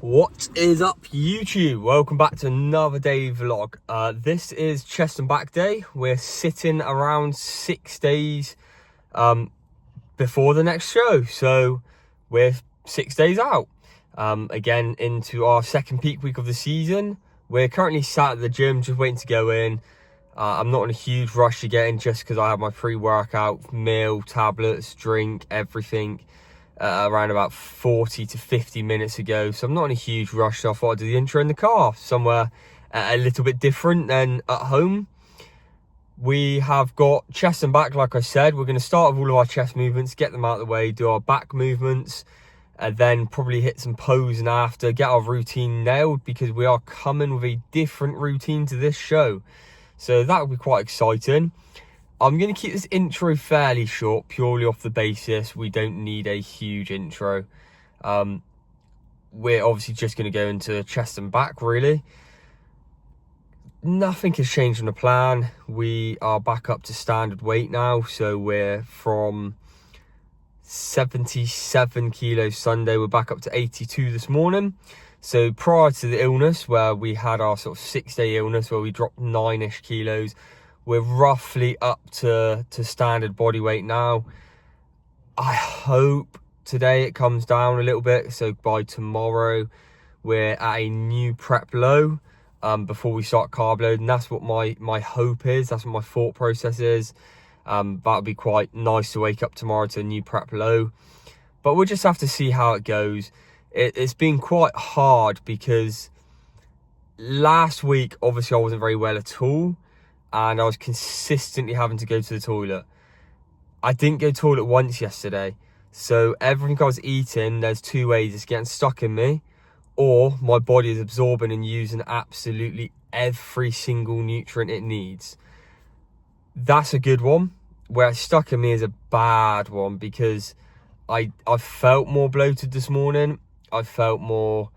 What is up, YouTube? Welcome back to another day vlog. This is chest and back day. We're sitting around 6 days before the next show, so we're 6 days out. Again, into our second peak week of the season. We're currently sat at the gym, just waiting to go in. I'm not in a huge rush to get in just because I have my pre-workout, meal, tablets, drink, everything. Around about 40 to 50 minutes ago, so I'm not in a huge rush. So I thought I'd do the intro in the car, somewhere a little bit different than at home. We have got chest and back, like I said. We're going to start with all of our chest movements, get them out of the way, do our back movements, and then probably hit some pose and after, get our routine nailed, because we are coming with a different routine to this show. So that will be quite exciting. I'm going to keep this intro fairly short, purely off the basis we don't need a huge intro. We're obviously just going to go into chest and back, really. Nothing has changed on the plan. We are back up to standard weight now, so we're from 77 kilos Sunday, we're back up to 82 this morning. So prior to the illness, where we had our sort of 6-day illness, where we dropped 9-ish kilos, we're roughly up to standard body weight now. I hope today it comes down a little bit, so by tomorrow we're at a new prep low before we start carb load, and that's what my hope is. That's what my thought process is. That would be quite nice to wake up tomorrow to a new prep low, but we'll just have to see how it goes. It's been quite hard because last week obviously I wasn't very well at all, and I was consistently having to go to the toilet. I didn't go to the toilet once yesterday. So everything I was eating, there's two ways. It's getting stuck in me, or my body is absorbing and using absolutely every single nutrient it needs. That's a good one. Where it's stuck in me is a bad one, because I felt more bloated this morning. I felt more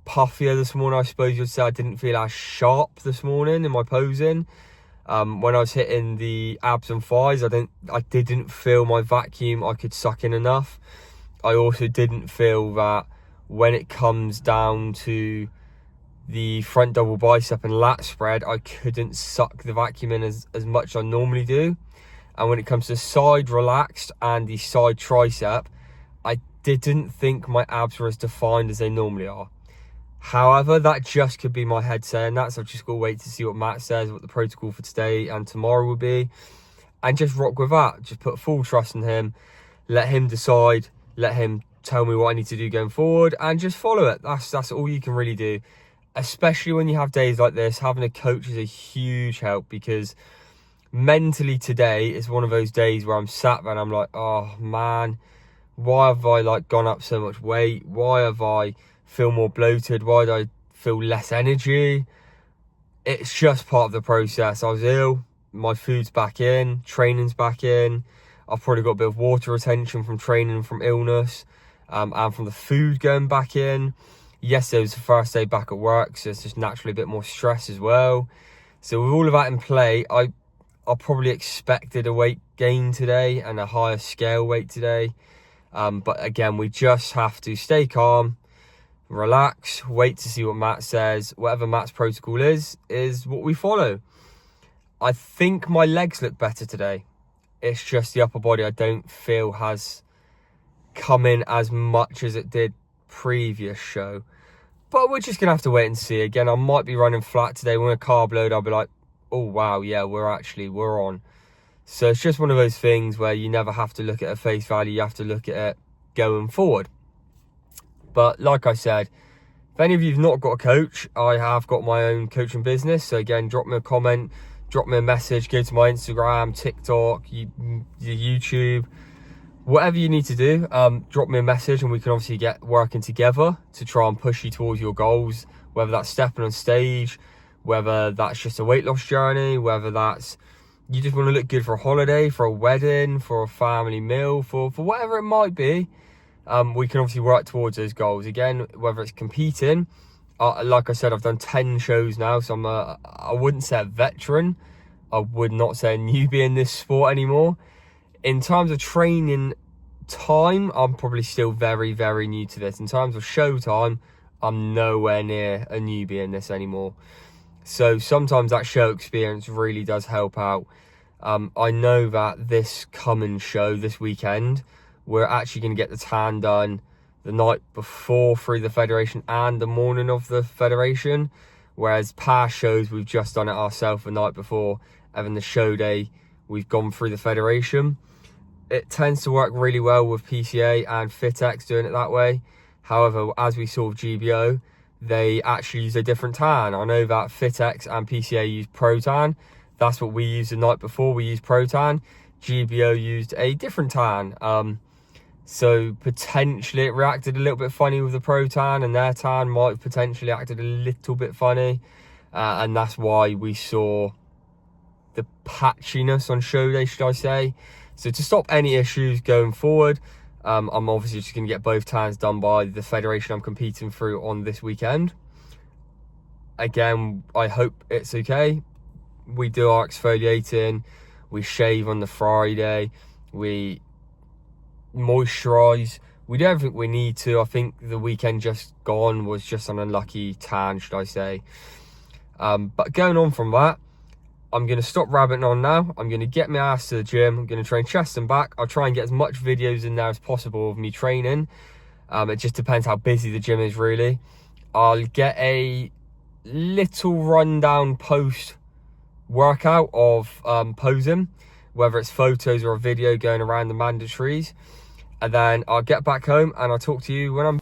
puffier this morning, I suppose you'd say. I didn't feel as sharp this morning in my posing. When I was hitting the abs and thighs, I didn't feel my vacuum I could suck in enough. I also didn't feel that when it comes down to the front double bicep and lat spread, I couldn't suck the vacuum in as much as I normally do. And when it comes to side relaxed and the side tricep, I didn't think my abs were as defined as they normally are. However, that just could be my head saying that, so I've just got to wait to see what Matt says, what the protocol for today and tomorrow will be, and just rock with that. Just put full trust in him, let him decide, let him tell me what I need to do going forward, and just follow it. That's all you can really do, especially when you have days like this. Having a coach is a huge help, because mentally today is one of those days where I'm sat there and I'm like, oh man, why have I gone up so much weight? Why have I feel more bloated? Why do I feel less energy? It's just part of the process. I was ill, my food's back in, training's back in. I've probably got a bit of water retention from training, from illness, and from the food going back in. Yesterday was the first day back at work, so it's just naturally a bit more stress as well. So with all of that in play, I probably expected a weight gain today and a higher scale weight today. But again, we just have to stay calm, relax, wait to see what Matt says. Whatever Matt's protocol is what we follow. I think my legs look better today. It's just the upper body I don't feel has come in as much as it did previous show. But we're just going to have to wait and see. Again, I might be running flat today. When a carb load, I'll be like, oh wow, yeah, we're on. So it's just one of those things where you never have to look at a face value. You have to look at it going forward. But like I said, if any of you have not got a coach, I have got my own coaching business. So again, drop me a comment, drop me a message, go to my Instagram, TikTok, YouTube, whatever you need to do. Drop me a message and we can obviously get working together to try and push you towards your goals, whether that's stepping on stage, whether that's just a weight loss journey, whether that's you just want to look good for a holiday, for a wedding, for a family meal, for whatever it might be. We can obviously work towards those goals. Again, whether it's competing, like I said, I've done 10 shows now, so I wouldn't say a veteran. I would not say a newbie in this sport anymore. In terms of training time, I'm probably still very, very new to this. In terms of show time, I'm nowhere near a newbie in this anymore. So sometimes that show experience really does help out. I know that this coming show this weekend, we're actually going to get the tan done the night before through the Federation and the morning of the Federation. Whereas past shows, we've just done it ourselves the night before. And then the show day, we've gone through the Federation. It tends to work really well with PCA and Fittex doing it that way. However, as we saw with GBO, they actually use a different tan. I know that Fittex and PCA use Pro Tan. That's what we used the night before. We used Pro Tan. GBO used a different tan. So potentially it reacted a little bit funny with the Pro Tan, and their tan might have potentially acted a little bit funny. And that's why we saw the patchiness on show day, should I say. So to stop any issues going forward, I'm obviously just going to get both tans done by the Federation I'm competing through on this weekend. Again, I hope it's okay. We do our exfoliating, we shave on the Friday, we moisturise, we do everything we need to. I think the weekend just gone was just an unlucky tan, should I say. But going on from that, I'm going to stop rabbiting on now. I'm going to get my ass to the gym. I'm going to train chest and back. I'll try and get as much videos in there as possible of me training. It just depends how busy the gym is, really. I'll get a little rundown post workout of posing, whether it's photos or a video going around the mandatories. And then I'll get back home and I'll talk to you when I'm...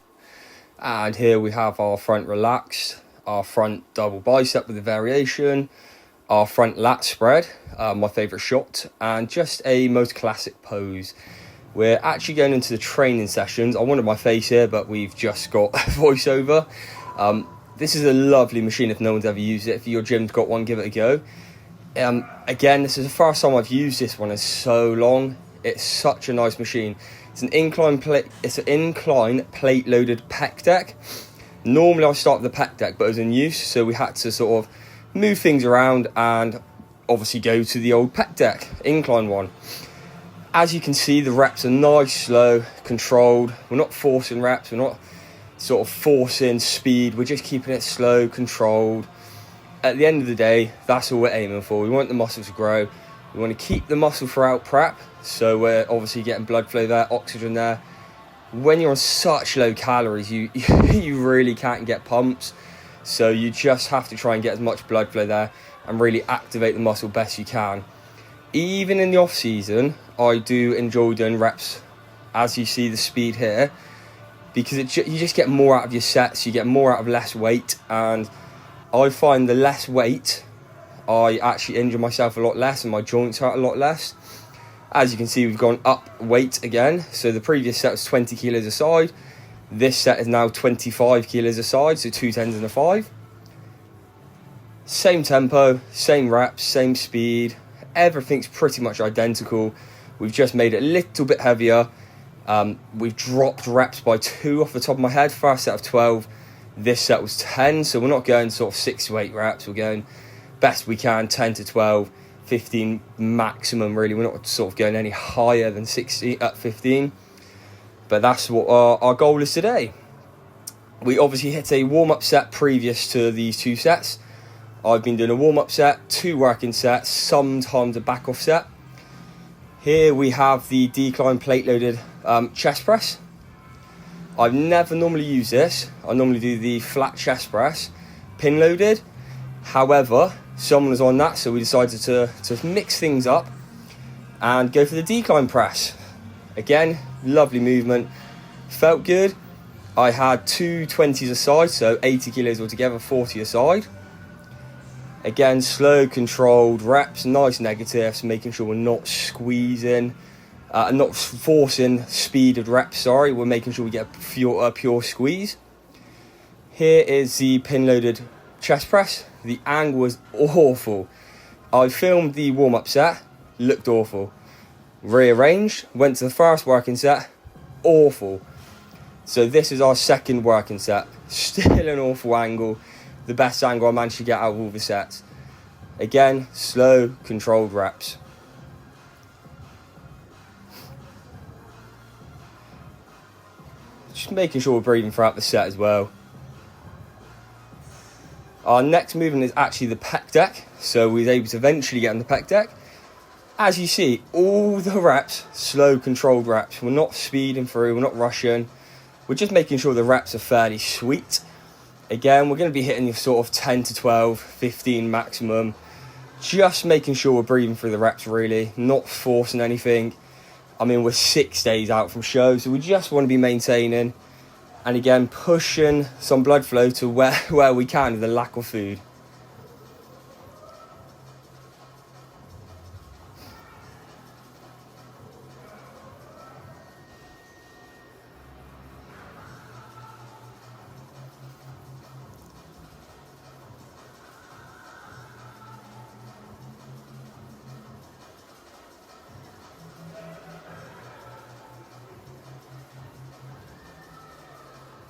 And here we have our front relaxed, our front double bicep with a variation, our front lat spread, my favourite shot, and just a most classic pose. We're actually going into the training sessions. I wanted my face here, but we've just got voiceover. This is a lovely machine if no one's ever used it. If your gym's got one, give it a go. Again, this is the first time I've used this one in so long. It's such a nice machine. It's an incline plate. It's an incline plate loaded pec deck. Normally I start with the pec deck, but it was in use, so we had to sort of move things around and obviously go to the old pec deck, incline one. As you can see, the reps are nice, slow, controlled. We're not forcing reps, we're not sort of forcing speed, we're just keeping it slow, controlled. At the end of the day, that's all we're aiming for. We want the muscle to grow. We want to keep the muscle throughout prep, so we're obviously getting blood flow there, oxygen there. When you're on such low calories, you really can't get pumps. So you just have to try and get as much blood flow there and really activate the muscle best you can. Even in the off season, I do enjoy doing reps, as you see the speed here, because you just get more out of your sets, you get more out of less weight, and I find the less weight, I actually injure myself a lot less and my joints hurt a lot less. As you can see, we've gone up weight again. So the previous set was 20 kilos a side. This set is now 25 kilos a side, so 2 10s and a 5. Same tempo, same reps, same speed. Everything's pretty much identical. We've just made it a little bit heavier. We've dropped reps by 2 off the top of my head. First set of 12, this set was 10. So we're not going sort of 6 to 8 reps. We're going best we can, 10 to 12, 15 maximum really. We're not sort of going any higher than 16 at 15. But that's what our goal is today. We obviously hit a warm-up set previous to these 2 sets. I've been doing a warm-up set, 2 working sets, sometimes a back-off set. Here we have the decline plate-loaded chest press. I've never normally used this. I normally do the flat chest press, pin-loaded. However, someone was on that, so we decided to mix things up and go for the decline press. Again, lovely movement, felt good. I had 2 20s a side, so 80 kilos altogether, 40 a side. Again, slow, controlled reps, nice negatives, making sure we're not squeezing, not forcing speeded reps, we're making sure we get a pure squeeze. Here is the pin-loaded chest press. The angle was awful. I filmed the warm-up set, looked awful. Rearranged, went to the first working set, awful. So this is our second working set, still an awful angle, the best angle I managed to get out of all the sets. Again, slow, controlled reps. Just making sure we're breathing throughout the set as well. Our next movement is actually the pec deck. So we were able to eventually get on the pec deck. As you see, all the reps, slow controlled reps. We're not speeding through, we're not rushing. We're just making sure the reps are fairly sweet. Again, we're going to be hitting your sort of 10 to 12, 15 maximum. Just making sure we're breathing through the reps really, not forcing anything. I mean, we're 6 days out from show, so we just want to be maintaining. And again, pushing some blood flow to where we can with the lack of food.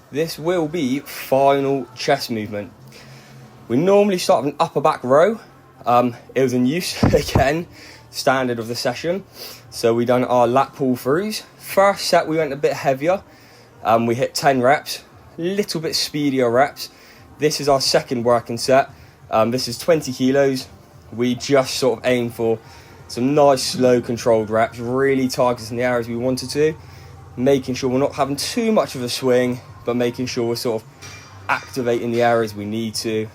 This will be final chest movement. We normally start with an upper back row. It was in use again, standard of the session. So we done our lat pull throughs. First set we went a bit heavier. We hit 10 reps, little bit speedier reps. This is our second working set. This is 20 kilos. We just sort of aim for some nice slow controlled reps, really targeting the areas we wanted to, making sure we're not having too much of a swing, but making sure we're sort of activating the areas we need to.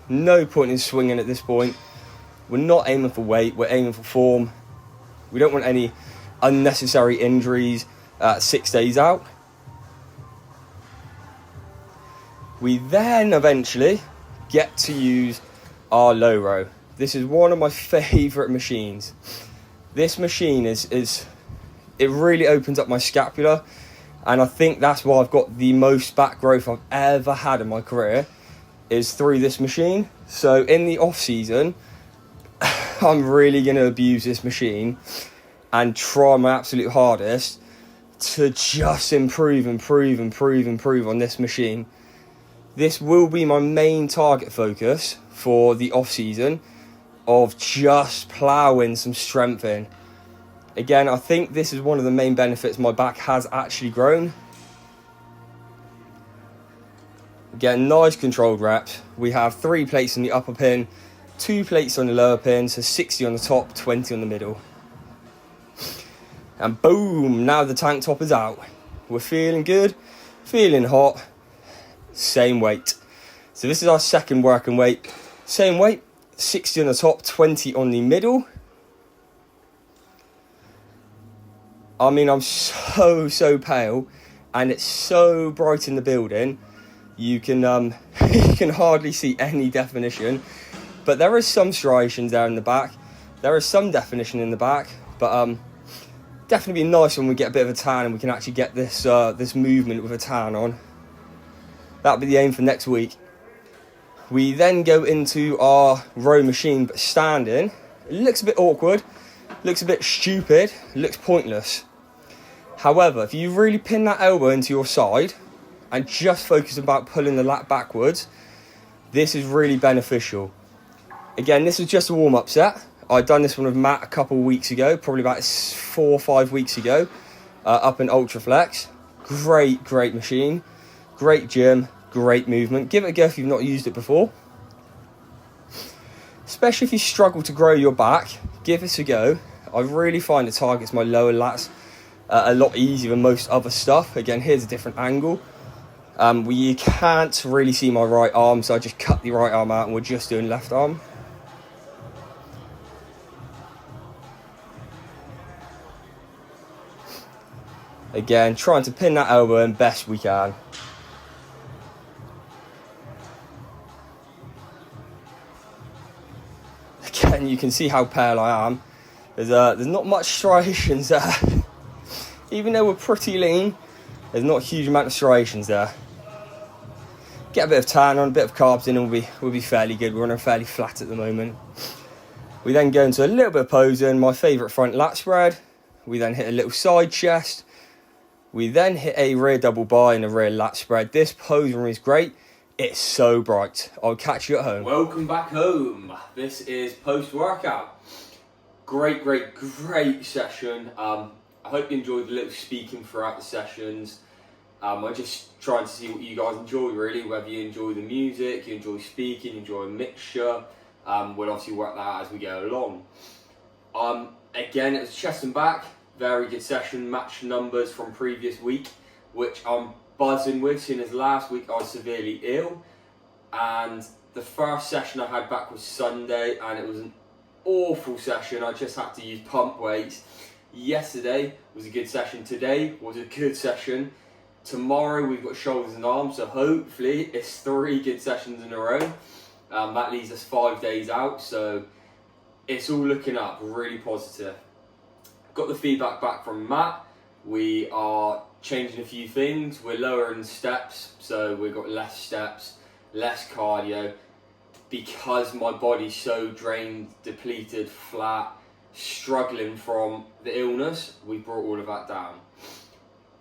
No point in swinging at this point. We're not aiming for weight, we're aiming for form. We don't want any unnecessary injuries 6 days out. We then eventually get to use our low row. This is one of my favourite machines. This machine it really opens up my scapula. And I think that's why I've got the most back growth I've ever had in my career, is through this machine. So in the off season, I'm really going to abuse this machine and try my absolute hardest to just improve on this machine. This will be my main target focus for the off season, of just ploughing some strength in. Again, I think this is one of the main benefits. My back has actually grown. Again, nice controlled reps. We have 3 plates on the upper pin, 2 plates on the lower pin, so 60 on the top, 20 on the middle. And boom, now the tank top is out. We're feeling good, feeling hot, same weight. So this is our second working weight. Same weight, 60 on the top, 20 on the middle. I mean, I'm so pale, and it's so bright in the building. You can you can hardly see any definition, but there is some striations there in the back. There is some definition in the back, but definitely be nice when we get a bit of a tan and we can actually get this this movement with a tan on. That'll be the aim for next week. We then go into our row machine, but standing. It looks a bit awkward. Looks a bit stupid, looks pointless. However, if you really pin that elbow into your side and just focus about pulling the lat backwards, this is really beneficial. Again, this is just a warm-up set. I'd done this one with Matt a couple of weeks ago, probably about 4 or 5 weeks ago, up in Ultraflex. Great machine, great gym, great movement. Give it a go if you've not used it before. Especially if you struggle to grow your back, give this a go. I really find it targets my lower lats a lot easier than most other stuff. Again, here's a different angle. You can't really see my right arm, so I just cut the right arm out and we're just doing left arm. Again, trying to pin that elbow in best we can. Again, you can see how pale I am. There's not much striations there. Even though we're pretty lean, there's not a huge amount of striations there. Get a bit of tan on, a bit of carbs in, and we'll be fairly good. We're running fairly flat at the moment. We then go into a little bit of posing, my favourite front lat spread. We then hit a little side chest. We then hit a rear double bar and a rear lat spread. This posing is great. It's so bright. I'll catch you at home. Welcome back home. This is post-workout. Great session. I hope you enjoyed the little speaking throughout the sessions. I'm just trying to see what you guys enjoy, really, whether you enjoy the music, you enjoy speaking, you enjoy a mixture. We'll obviously work that out as we go along. Again, it was chest and back, very good session, matched numbers from previous week, which I'm buzzing with, seeing as last week I was severely ill, and the first session I had back was Sunday, and it was an awful session. I just had to use pump weights. Yesterday was a good session, today was a good session. Tomorrow we've got shoulders and arms, so hopefully it's 3 good sessions in a row. That leaves us 5 days out, so it's all looking up, really positive. Got the feedback back from Matt. We are changing a few things. We're lowering steps, so we've got less steps, less cardio, because my body's so drained, depleted, flat, struggling from the illness. We brought all of that down.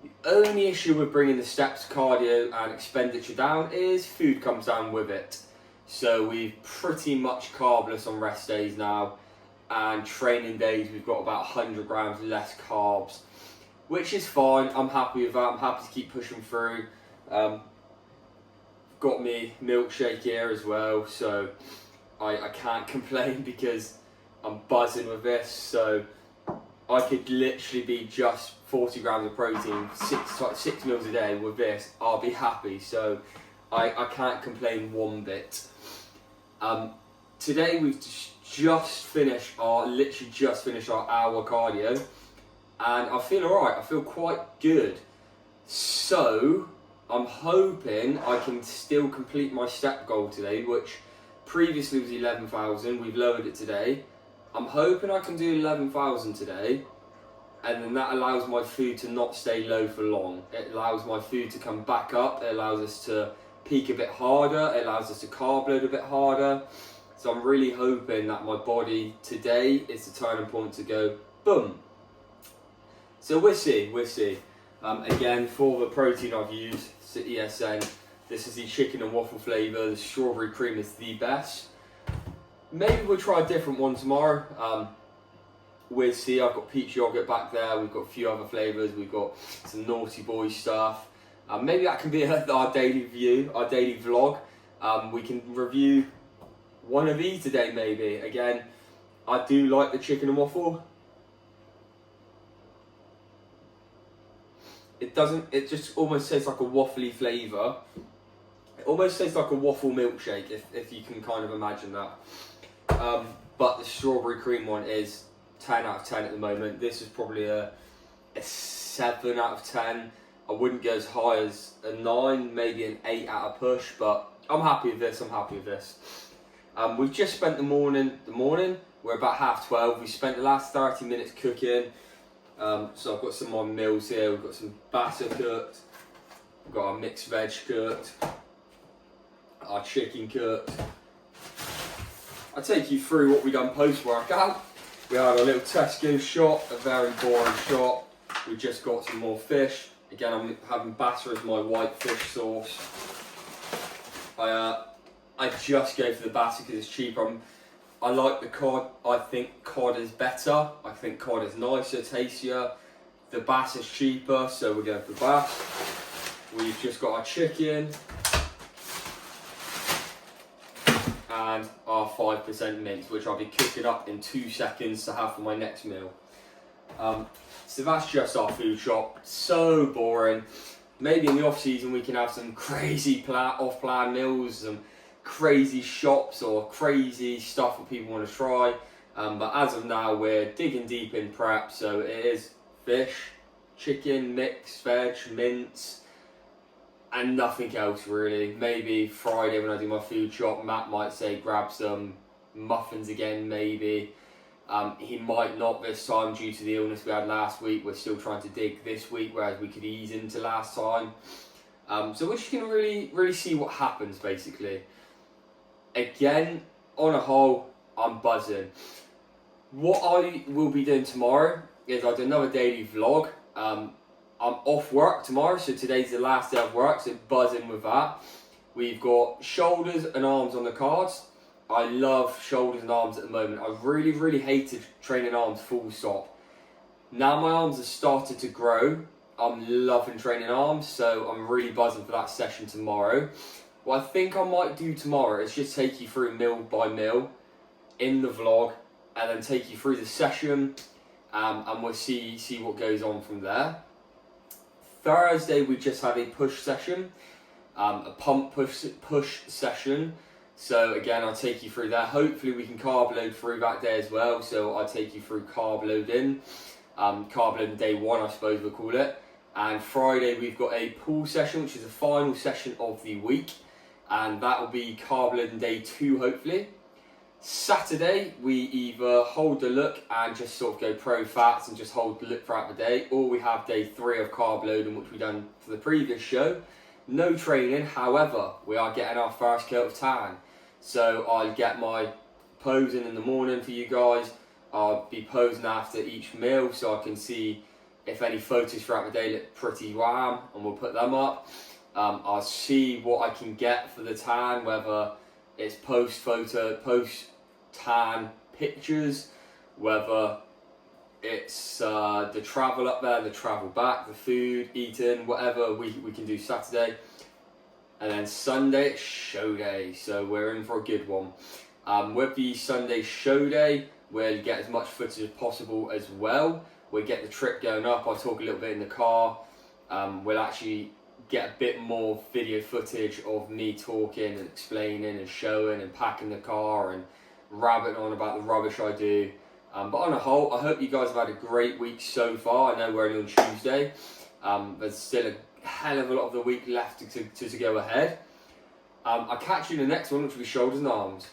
The only issue with bringing the steps, cardio and expenditure down is food comes down with it. So we've pretty much carbless on rest days now, and training days we've got about 100 grams less carbs, which is fine. I'm happy with that. I'm happy to keep pushing through. Got me milkshake here as well, so I can't complain because I'm buzzing with this. So I could literally be just 40 grams of protein, six meals a day with this. I'll be happy, so I can't complain one bit. Today we've just finished our hour cardio, and I feel alright. I feel quite good. So I'm hoping I can still complete my step goal today, which previously was 11,000. We've lowered it today. I'm hoping I can do 11,000 today, and then that allows my food to not stay low for long. It allows my food to come back up. It allows us to peak a bit harder. It allows us to carb load a bit harder. So I'm really hoping that my body today is the turning point to go boom. So we'll see. Again, for the protein I've used, it's the ESN. This is the chicken and waffle flavour. The strawberry cream is the best. Maybe we'll try a different one tomorrow. We'll see. I've got peach yogurt back there. We've got a few other flavours. We've got some naughty boy stuff. Maybe that can be our daily view, our daily vlog. We can review one of these today, maybe. Again, I do like the chicken and waffle. It just almost tastes like a waffly flavour. It almost tastes like a waffle milkshake, if you can kind of imagine that. But the strawberry cream one is 10 out of 10 at the moment. This is probably a 7 out of 10. I wouldn't go as high as a 9, maybe an 8 out of push, but I'm happy with this. We've just spent the morning, we're about 12:30. We spent the last 30 minutes cooking. So I've got some more meals here. We've got some batter cooked. We've got our mixed veg cooked. Our chicken cooked. I'll take you through what we done post-workout. We had a little Tesco shot, a very boring shot. We just got some more fish. Again, I'm having batter as my white fish sauce. I just go for the batter because it's cheaper. I like the cod. I think cod is better. I think cod is nicer, tastier. The bass is cheaper, so we're going for bass. We've just got our chicken and our 5% mince, which I'll be cooking up in 2 seconds to have for my next meal. So that's just our food shop. So boring. Maybe in the off season we can have some crazy off-plan meals, some crazy shops or crazy stuff that people want to try. But as of now, we're digging deep in prep. So it is fish, chicken, mixed veg, mince, and nothing else really. Maybe Friday when I do my food shop, Matt might say grab some muffins again, maybe. He might not this time due to the illness we had last week. We're still trying to dig this week, whereas we could ease into last time. So we're just going to really see what happens, basically. Again, on a whole, I'm buzzing. What I will be doing tomorrow is I'll do another daily vlog. I'm off work tomorrow, so today's the last day of work, so buzzing with that. We've got shoulders and arms on the cards. I love shoulders and arms at the moment. I really hated training arms full stop. Now my arms have started to grow. I'm loving training arms, so I'm really buzzing for that session tomorrow. What I think I might do tomorrow is just take you through meal by meal in the vlog, and then take you through the session, and we'll see what goes on from there. Thursday we just had a push session, a pump push session. So again, I'll take you through that. Hopefully we can carb load through that day as well. So I'll take you through carb loading, carb loading day 1, I suppose we'll call it. And Friday we've got a pull session, which is the final session of the week, and that will be carb loading day 2 hopefully. Saturday we either hold the look and just sort of go pro fats and just hold the look throughout the day, or we have day 3 of carb loading, which we done for the previous show. No training, however, we are getting our first coat of tan. So I'll get my posing in the morning for you guys. I'll be posing after each meal so I can see if any photos throughout the day look pretty wham, and we'll put them up. I'll see what I can get for the tan, whether it's post tan pictures, whether it's the travel up there, the travel back, the food, eating, whatever we can do Saturday. And then Sunday, it's show day, so we're in for a good one. With the Sunday show day, we'll get as much footage as possible as well. We'll get the trip going up, I'll talk a little bit in the car. We'll actually get a bit more video footage of me talking and explaining and showing and packing the car and rabbiting on about the rubbish I do. But on a whole, I hope you guys have had a great week so far. I know we're only on Tuesday. There's still a hell of a lot of the week left to go ahead. I'll catch you in the next one, which will be shoulders and arms.